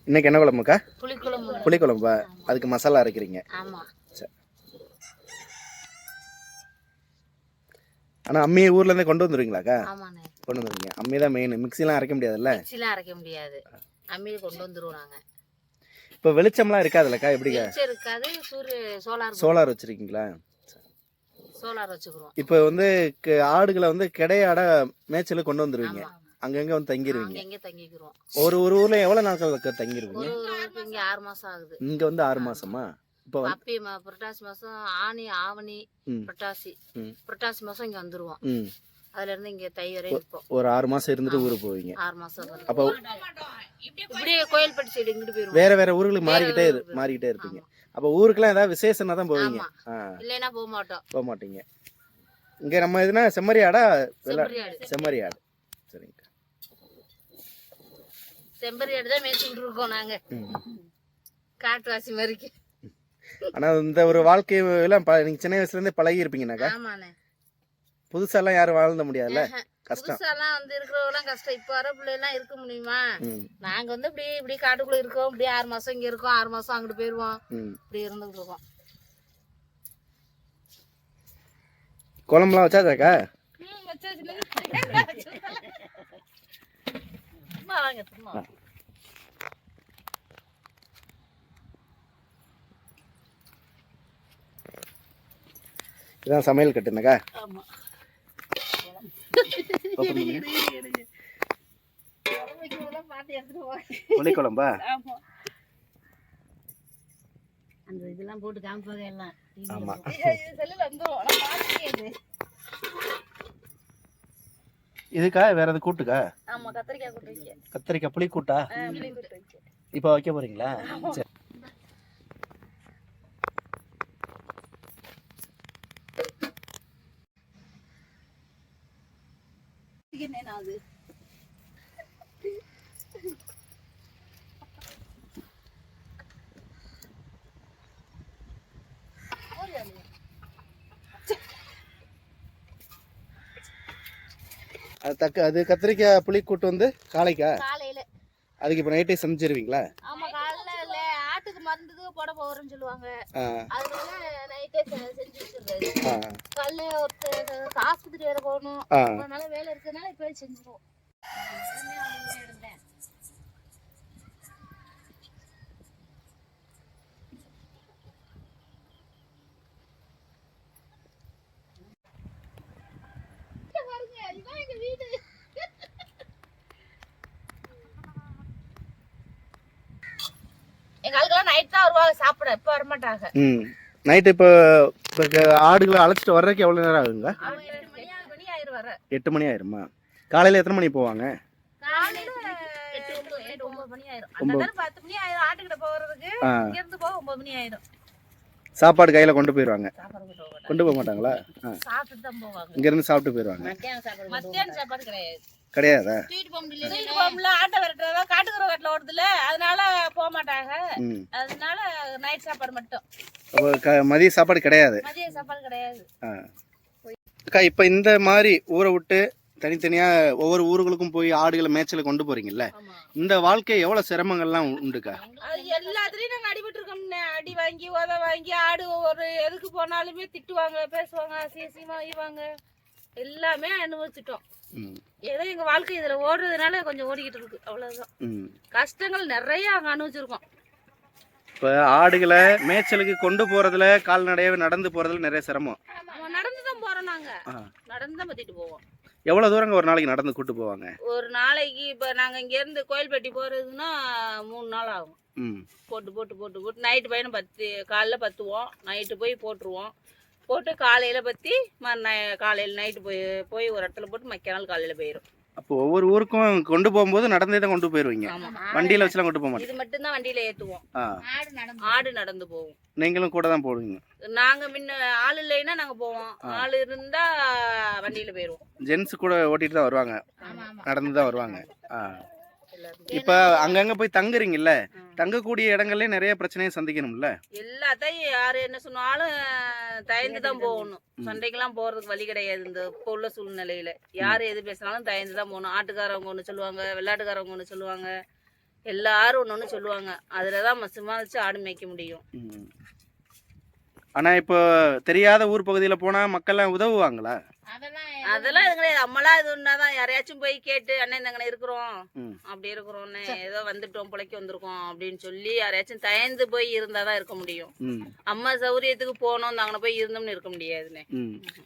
இன்னைக்கு என்ன குழம்புக்கா? புளிக்குழம்பு. புளிக்குழம்பா? அதுக்கு மசாலா அரைக்கிறீங்க? ஆமா. ஆனால் அம்மியை ஊர்லேருந்தே கொண்டு வந்துடுவீங்களாக்கா? ஆமாண்ணே, கொண்டு வந்துடுவீங்க. அம்மி தான் மெயின். மிக்சிலாம் அரைக்க முடியாதுல்ல? மிக்சிலாம் அரைக்க முடியாது, அம்மியில் கொண்டு வந்துருவோம் நாங்கள். இப்போ வெளிச்சம்லாம் இருக்காதுல்லக்கா? எப்படிக்கா? வெளிச்சம் இருக்காது. சோலார் வச்சுருக்கீங்களா? சோலார் வச்சுக்கிறோம். இப்போ வந்து ஆடுகளை வந்து கிடையாட மேய்ச்சலுக்கு கொண்டு வந்துடுவீங்க, அங்கங்கே வந்து தங்கிடுவீங்க. எங்கே தங்கிக்கிறோம். ஒரு ஊரில் எவ்வளோ நாட்கள் தங்கிடுவீங்க? இங்கே 6 மாதம் ஆகுது. இங்கே வந்து 6 மாசமா? இப்போ அப்பயே புரட்டாசி மாதம் ஆனி ஆவணி புரட்டாசி மாதம் இங்கே வந்துடுவோம். அதுல இருந்து இங்க தை வரை இருப்போம். ஒரு 6 மாசம் இருந்துட்டு ஊருக்கு போவீங்க? 6 மாசம். அப்போ இப்படியே கோயில்பட்டி சைடு இங்கிட்டு போயிருவோம். வேற வேற ஊர்களுக்கு மாறிக்கிட்டே இருப்பீங்க. அப்போ ஊருக்குலாம் ஏதாவது விசேஷம்னா தான் போவீங்க? இல்லைன்னா போக மாட்டீங்க. இங்க நம்ம எதுனா செம்மறி ஆடா? செம்மறி ஆடு. சரிங்க. செம்மறி ஆடு தான் மேய்ச்சிட்டு இருக்கோம் நாங்க, காட்டுவாசி மாதிரிக்கு. ஆனா இந்த ஒரு வாழ்க்கையெல்லாம் நீங்க சின்ன வயசுல இருந்தே பழகி இருப்பீங்கன்னாக்கா? ஆமாண்ணே. புதுசாலாம் யாரும் வாழ்ந்த முடியாதுல்ல, கஷ்டம். புதுசாலாம் வந்து இருக்கிறவங்களாம் கஷ்டம். இப்போ வர பிள்ளைலாம் இருக்க முடியுமா? நாங்க வந்து இப்படி காட்டுக்குள்ள இருக்கோம். இப்படி 6 மாசம் இங்க இருக்கோம், 6 மாசம் அங்கிட்டு போயிருவோம். இப்படி இருந்துட்டு இருக்கோம். குழம்புலாம் வச்சாச்சாக்கா? இதான் சமையல் கட்டுனக்கா? புளிக்குழம்பா? அந்த இதெல்லாம் போட்டு காமிப்பாங்க எல்லாம். ஆமா. இதுக்கா வேற எது கூட்டுக்கா? ஆமா, கத்திரிக்காய் கூட்டு வைக்க. கத்திரிக்காய் புளி கூட்டா? இப்போ வைக்க போறீங்களா? சரி. அது கத்திரிக்காய் புளி கூட்டு வந்து காலைக்கா? காலையில. அதுக்கு இப்போ நைட்டே சமைச்சிருவீங்களா? ஆமா, காலையில ஆட்டுக்கு மருந்துக்கு போட போறேன்னு சொல்லுவாங்க. அதனால நைட்டே செஞ்சு வச்சிருக்காரு. காலைல ஒரு ஆஸ்பத்திரி வேற போகணும், அதனால வேலை இருக்கிறதுனால இப்ப செஞ்சிருவோம். எங்க ஆளுக்கெல்லாம் நைட் தான் வருவாங்க சாப்பிட, இப்ப வரமாட்டாங்க. நைட்டு இப்போ ஆடுகளை அழைச்சிட்டு வர்றதுக்கு எவ்வளோ நேரம் ஆகுங்க? 8 மணி ஆயிரும் வர. 8 மணி ஆயிருமா? காலையில் எத்தனை மணி போவாங்க? காலையில 8 9 மணி ஆயிரும். அந்த 10 மணி ஆயிரும் ஆட்டுக்கிட்ட போறதுக்கு. இங்க இருந்து போக 9 மணி ஆயிரும். சாப்பாடு கையில கொண்டு போயிருவாங்க? கொண்டு போக மாட்டாங்களா? சாப்பிட்டு தான் போவாங்க. இங்க இருந்து சாப்பிட்டு போயிருவாங்க. மத்தியான சாப்பாடு கிடையாது. கிடையாதா? ஸ்ட்ரீட் பம்ப்ல ஆட்டை விரட்டுறதா காட்டுக்குற காட்டுல ஓடுதுல, அதனால போக மாட்டாங்க. அதனால நைட் சாப்பாடு மட்டும். அப்போ மதிய சாப்பாடு கிடையாது? மதிய சாப்பாடு கிடையாது. அக்கா, இப்போ இந்த மாதிரி ஊரை விட்டு தனித்தனியா ஒவ்வொரு ஊர்களுக்கும் போய் ஆடுகளை மேய்ச்சல கொண்டு போறீங்கல்ல, இந்த வாழ்க்கை எவ்வளவு சிரமங்கள்லாம் உண்டுக்கா? எல்லாத்துலயும் நாங்க அடிபட்டு இருக்கோம். அடி வாங்கி உத வாங்கி ஆடு ஒவ்வொரு எதுக்கு போனாலுமே திட்டுவாங்க, பேசுவாங்க, அசியமா வைவாங்க. எல்லாமே அனுபவிச்சுட்டோம். ஏதோ எங்க வாழ்க்கை இதுல ஓடுறதுனால கொஞ்சம் ஓடிக்கிட்டு இருக்கு, அவ்வளவுதான். கஷ்டங்கள் நிறைய அங்க அனுபவிச்சிருக்கோம். இப்ப ஆடுகளை மேய்ச்சலுக்கு கொண்டு போறதுல, கால்நடையாவே நடந்து போறதுல நிறைய சிரமம். நடந்துதான் போறோம், நாங்க நடந்துதான் பத்திட்டு போவோம். எவ்வளவு தூரங்க ஒரு நாளைக்கு நடந்து கூட்டு போவாங்க? ஒரு நாளைக்கு இப்ப நாங்க இங்க இருந்து கோயில்பட்டி போறதுன்னா 3 நாள் ஆகும். போட்டு போட்டு போட்டு போட்டு நைட்டு பையனை காலைல பத்துவோம், நைட்டு போய் போட்டுருவோம். போட்டு காலையில பத்தி காலையில நைட்டு போய் ஒரு இடத்துல போட்டு மக்கிய நாள் காலையில போயிடும். அப்போ ஒவ்வொரு ஊருக்கும் கொண்டு போகும்போது நடந்தே தான் கொண்டு போயிருவீங்க? வண்டியில வச்சுலாம் கொண்டு போக மாட்டோம். இது மட்டும் தான் வண்டியில ஏத்துவோம். ஆடு நடந்து போவோம். நீங்களும் கூட தான் போடுவீங்க? நாங்க முன்ன ஆள் இல்லைன்னா நாங்க போவோம், ஆள் இருந்தா வண்டியில போயிருவோம். ஜென்ஸ் கூட ஓட்டிட்டு தான் வருவாங்க, நடந்து தான் வருவாங்க. இப்ப அங்கங்க போய் தங்குறீங்கல்ல, தங்கக்கூடிய இடங்கள்ல நிறைய பிரச்சனையை சந்திக்கணும்ல? எல்லாத்தையும் யாரு என்ன சொன்னாலும் தயந்து தான் போகணும். சண்டைக்கெல்லாம் போறதுக்கு வழி கிடையாது இந்த இப்போ உள்ள சூழ்நிலையில. யாரு எது பேசினாலும் தயந்து தான் போகணும். ஆட்டுக்காரவங்க ஒண்ணு சொல்லுவாங்க, வெள்ளாட்டுக்காரவங்க ஒண்ணு சொல்லுவாங்க. எல்லாரும் ஒன்று சொல்லுவாங்க. அதில் தான் சமாளித்து ஆடு மேய்க்க முடியும். ஆனா இப்போ தெரியாத ஊர் பகுதியில போனா மக்கள்லாம் உதவுவாங்களா? அதெல்லாம் இது கிடையாது. நம்மளாம் இது ஒன்னாதான் யாரையாச்சும் போய் கேட்டு அண்ணன் இந்தங்கன இருக்கிறோம் அப்படி இருக்கிறோம்னு ஏதோ வந்துட்டோம் பிழைக்க வந்திருக்கோம் அப்படின்னு சொல்லி யாரையாச்சும் தயந்து போய் இருந்தாதான் இருக்க முடியும். அம்மா சௌரியத்துக்கு போனோம் அங்கே போய் இருந்தோம்னு இருக்க முடியாதுன்னு.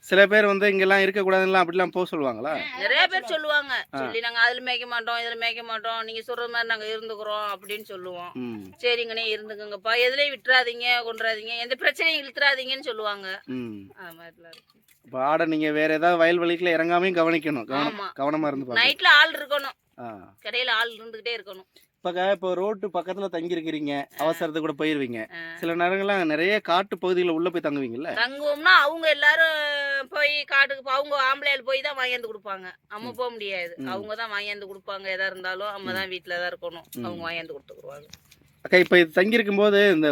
சில பேர் வந்து இங்கெல்லாம் இருக்க கூடாதுன்னு அப்படிலாம் போக சொல்லுவாங்களா? நிறைய பேர் சொல்லுவாங்க. சொல்லி நாங்க அதுல மேய்க்க மாட்டோம் இதுல மேய்க்க மாட்டோம் நீங்க சொல்ற மாதிரி நாங்க இருந்துக்கிறோம் அப்படின்னு சொல்லுவோம். சரிங்கண்ணே இருந்துக்குங்கப்பா எதுலயும் விட்டுறாதீங்க கொண்டுறாதீங்க எந்த பிரச்சனையும் இழுத்துறாதீங்கன்னு சொல்லுவாங்க. அது மாதிரிலாம் இருக்கு. இப்போ ஆடை நீங்க வேற ஏதாவது வயல்வெளிக்குள்ள இறங்காமையும் கவனிக்கணும். கவனமா இருந்து நைட்ல ஆள் இருக்கணும். கடையில ஆள் இருந்துகிட்டே இருக்கணும். இப்போ ரோட்டு பக்கத்துல தங்கி இருக்கிறீங்க அவசரத்துக்கு கூட போயிருவீங்க. சில நேரங்கள்லாம் நிறைய காட்டு பகுதிகளில் உள்ள போய் தங்குவீங்கல்ல? தங்குவோம்னா அவங்க எல்லாரும் போய் காட்டுக்கு அவங்க ஆம்பளையால் போய் தான் வாங்கியாந்து கொடுப்பாங்க. நம்ம போக முடியாது. அவங்க தான் வாங்கியாந்து கொடுப்பாங்க. எதா இருந்தாலும் நம்ம தான் வீட்டுல தான் இருக்கணும். அவங்க வாங்கியாந்து கொடுத்துக்குருவாங்க. அக்கா இப்போ இது தங்கி இருக்கும் போது இந்த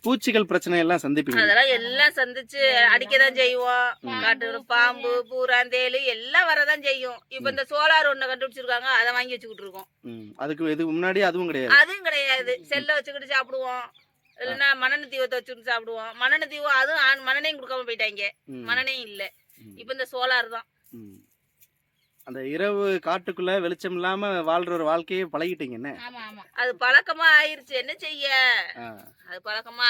பூச்சிகள் பிரச்சனை எல்லாம் சந்திப்பீங்க? அதெல்லாம் எல்லாம் சந்திச்சு அடிக்கதான் செய்வோம். காட்டு பாம்பு பூராந்தேலு எல்லாம் வரதான் செய்யும். இப்ப இந்த சோலார் ஒண்ணு கண்டுபிடிச்சிருக்காங்க அதை வாங்கி வச்சுக்கிட்டு இருக்கோம். அதுக்கு இதுக்கு முன்னாடி அதுவும் கிடையாது. அதுவும் கிடையாது. செல்ல வச்சுக்கிட்டு சாப்பிடுவோம். இல்லைன்னா மண்ணெண்ணெய் தீவத்தை வச்சுக்கிட்டு சாப்பிடுவோம். மண்ணெண்ணெய் தீவம் அதுவும் மண்ணெண்ணையும் கொடுக்காம போயிட்டாங்க. மண்ணெண்ணையும் இல்லை. இப்ப இந்த சோலார் தான். அந்த இரவு காட்டுக்குள்ள வெளிச்சம் இல்லாம வாழ்ற ஒரு வாழ்க்கையை பழகிட்டீங்கன்னு. அது பழக்கமா ஆயிருச்சு. என்ன செய்ய? அது பழக்கமா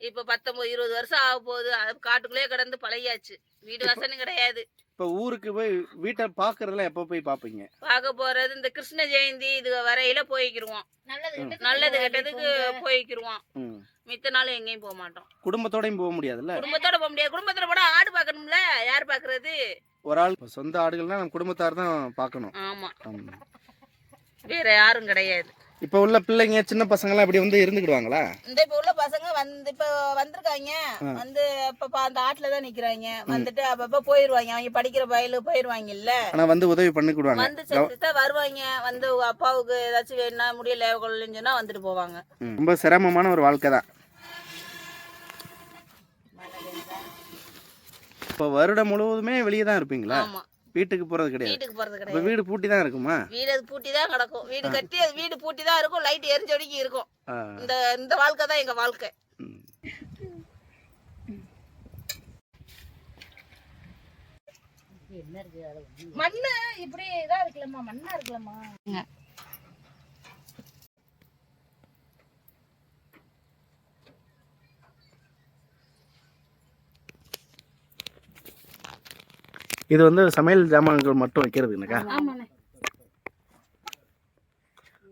இப்ப 19-20 வருஷம் ஆக போகுது. அது காட்டுக்குள்ளே கிடந்து பழகியாச்சு. வீடு வசனம் கிடையாது. இப்ப ஊருக்கு போய் வீட்டை பாக்குறதுல எப்ப போய் பாப்பீங்க? பார்க்க போறது இந்த கிருஷ்ண ஜெயந்தி இது வரையில போய்க்கிருவோம். நல்லது கெட்டதுக்கு போய்க்கிருவோம். மித்த நாளும் எங்கேயும் போக மாட்டோம். குடும்பத்தோடயும் போக முடியாதுல்ல? குடும்பத்தோட போக முடியாது. குடும்பத்தோட கூட ஆடு பாக்கணும்ல. யார் பாக்குறது? ஒரு ஆள் சொந்த ஆடுகள்னா நம்ம குடும்பத்தார் தான் பார்க்கணும். ஆமா வேற யாரும் கிடையாது. இப்ப உள்ள பிள்ளைங்க சின்ன பசங்க எல்லாம் இப்படி வந்து இருந்துக்கிடுவாங்களா? இந்த இப்ப உள்ள பசங்க வந்து இப்ப வந்திருக்காங்க. வந்து இப்ப அந்த ஆட்டுல தான் நிக்கிறாங்க. வந்துட்டு அப்பப்ப போயிருவாங்க. அவங்க படிக்கிற பயில போயிருவாங்க இல்ல. ஆனா வந்து உதவி பண்ணிக்கிடுவாங்க. வந்து செஞ்சுட்டு வருவாங்க. வந்து அப்பாவுக்கு ஏதாச்சும் வேணா முடியல கொள்ளைன்னு சொன்னா வந்துட்டு போவாங்க. ரொம்ப சிரமமான ஒரு வாழ்க்கை தான். இப்போ வருடம் முழுவதுமே வெளியே தான் இருப்பீங்களா? வீட்டுக்கு போறது கிடையாது. வீட்டுக்கு போறது கிடையாது. வீடு பூட்டி தான் இருக்குமா? வீடு பூட்டி தான் கிடக்கும். வீடு கட்டி அது வீடு பூட்டி தான் இருக்கும். லைட் எரிஞ்சொடிக்கி இருக்கும். இந்த வாழ்க்கை தான் எங்க வாழ்க்கை. மண்ணு இப்படி இதா இருக்குல்லம்மா மண்ணா இருக்குல்லம்மா. இது வந்து சமையல் ஜாமான்கள் மட்டும் வைக்கிறதுங்கக்கா?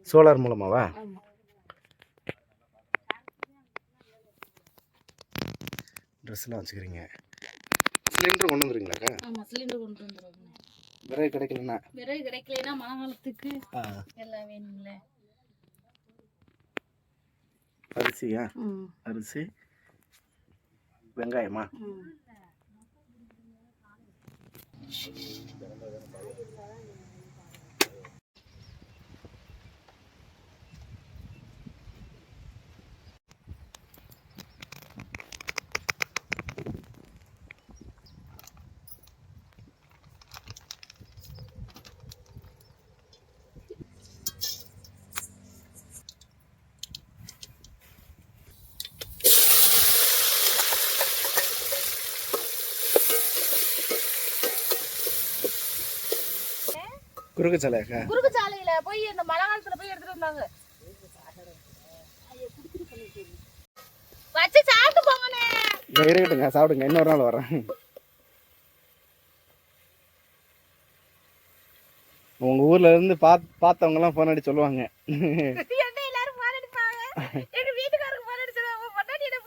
சோலார் மூலமாவா? ட்ரெஸ்லாம் வச்சுக்கிறீங்க. சிலிண்டர் கொண்டு வந்துருங்களாக்கா? ஆமா சிலிண்டர் கொண்டு வந்துருவாங்க. விறகு கிடைக்கலன்னா? விறகு கிடைக்கலன்னா மழை காலத்துக்கு எல்லாம் வேணும்ல. அரிசியா? அரிசி வெங்காயமா? குறுக்கு சாலையாக்கா? குறுக்கு சாலையில போய் இந்த மழை காலத்துல போய் எடுத்துட்டு வந்தாங்க. வச்சு சாப்பிட்டு போங்கண்ணே. இருக்கட்டுங்க சாப்பிடுங்க. இன்னொரு நாள் வரேன். உங்க ஊர்ல இருந்து பார்த்தவங்க எல்லாம் போன் அடிச்சு சொல்லுவாங்க. எல்லாரும் போன் அடிப்பாங்க. எங்க வீட்டுக்காரருக்கு போன் அடிச்சாங்க. பொண்டாட்டியிட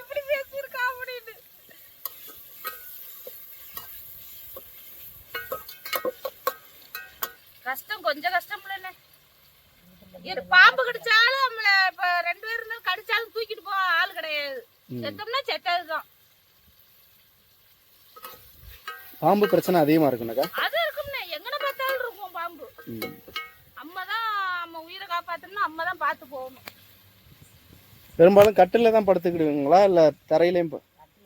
இப்படி பேசியிருக்கா அப்படின்னு. கஷ்டம் கொஞ்சம் கஷ்டம் இல்லைண்ணே. பாம்பு கடிச்சாலும் நம்மள இப்ப 2 பேர் இருந்தாலும் கடிச்சாலும் தூக்கிட்டு போக ஆள் கிடையாது. செத்தோம்னா செத்ததுதான். பாம்பு பிரச்சனை அதிகமா இருக்கும்னாக்கா? அது இருக்கும்ண்ணே. எங்கன பார்த்தாலும் இருக்கும் பாம்பு. அம்மாதான் நம்ம உயிரை காப்பாத்தணும்னா அம்மா தான் பார்த்து போகணும். பெரும்பாலும் கட்டில தான் படுத்துக்கிடுவீங்களா இல்ல தரையிலையும்?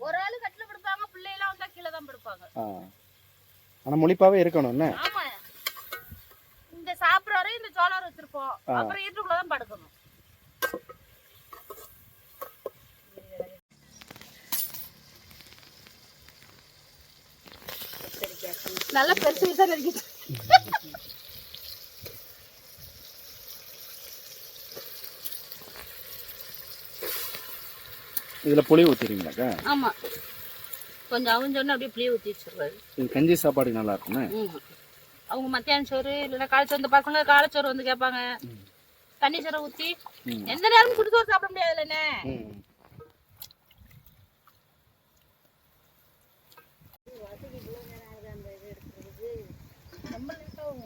ஒரு ஆளு கட்டில படுப்பாங்க. பிள்ளைலாம் வந்தா கீழே தான் படுப்பாங்க. ஆனா முழிப்பாவே இருக்கணும் என்ன? ஆமா இந்த சாப்பிட்ற வரை இந்த சோலார் வச்சிருப்பாங்க. இருப்போம். அப்புறம் வீட்டுக்குள்ளதான் படுக்கணும். நல்லா பெருசு பெருசா நறுக்கிட்டு இதுல புளி ஊத்திடுவீங்களாக்கா? ஆமா, கொஞ்சம் அவிஞ்சோன்னு அப்படியே புளிய ஊற்றி வச்சிருவாரு. இது கஞ்சி சாப்பாடுக்கு நல்லா இருக்குமே. அவங்க மத்தியான சோறு இல்லைன்னா காலைச்சோறு, இந்த பசங்க காலைச்சோறு வந்து கேட்பாங்க, தண்ணி சோறை ஊற்றி எந்த நேரமும் குடிச்சோறு சாப்பிட முடியாதுல்லண்ணே. ரொம்ப லேட்டாகும்.